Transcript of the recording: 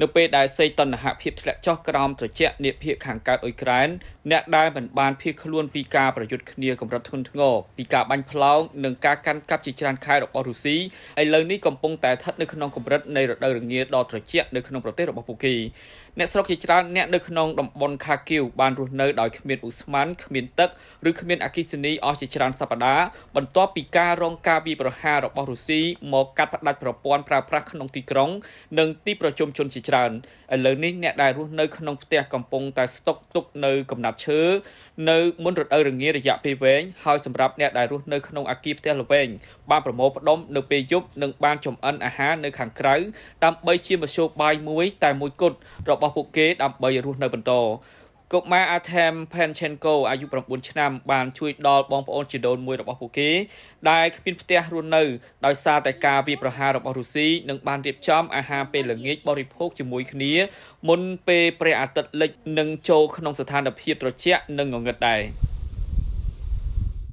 នៅពេលដែលសេតណ្ហភាពធ្លាក់ចុះក្រោមត្រជាក់នាភាគខាងកើតអ៊ុយក្រែនអ្នកដែលមិនបានភៀសខ្លួនពីការប្រយុទ្ធគ្នាកម្រិតធ្ងន់ធ្ងរពីការបាញ់ផ្លោងនិងការកាន់កាប់ជាច្រើនខែរបស់រុស្ស៊ីឥឡូវនេះកំពុងតែស្ថិតនៅក្នុងកម្រិតនៃរដូវរងាដ៏ត្រជាក់នៅក្នុងប្រទេសរបស់ពួកគេអ្នកស្រុកជាច្រើនអ្នកនៅក្នុងតំបន់ខាគីវបានរស់នៅដោយគ្មានឧស្ម័នគ្មានទឹកឬគ្មានអគ្គិសនីអស់ជាច្រើនសប្តាហ៍បន្ទាប់ពីការរងការវាយប្រហាររបស់រុស្ស៊ីមកកាត់ផ្តាច់ប្រព័ន្ធប្រើប្រាស់ក្នុងទីក្រុងនិងទីប្រជុំជនជាច្រើនឥឡូវនេះអ្នកដែលរស់នៅក្នុងផ្ទះកំពុងតែស្តុកទុកនៅកំណាត់ឈើនៅមុនរដូវរងារយៈពេលវែងហើយសម្រាប់អ្នកដែលរស់នៅក្នុងអគារផ្ទះល្វែងបានប្រមូលផ្ដុំនៅពេលយប់និងបានចំអិនអាហារនៅខាងក្រៅដើម្បីជាមធ្យោបាយមួយតែមួយគត់របស់ពួកគេដើម្បីរស់នៅបន្តកុមារអាថែមផេនឆេនកូអាយុ9ឆ្នាំបានជួយដល់បងប្អូនជីដូនមួយរបស់ពួកគេដែលគ្មានផ្ទះរស់នៅដោយសារតែការវាយប្រហាររបស់រុស្ស៊ីនិងបានរៀបចំអាហារពេលល្ងាចបរិភោគជាមួយគ្នាមុនពេលព្រះអាទិត្យលិចនិងចូលក្នុងស្ថានភាពត្រជាក់និងងងឹតដែរ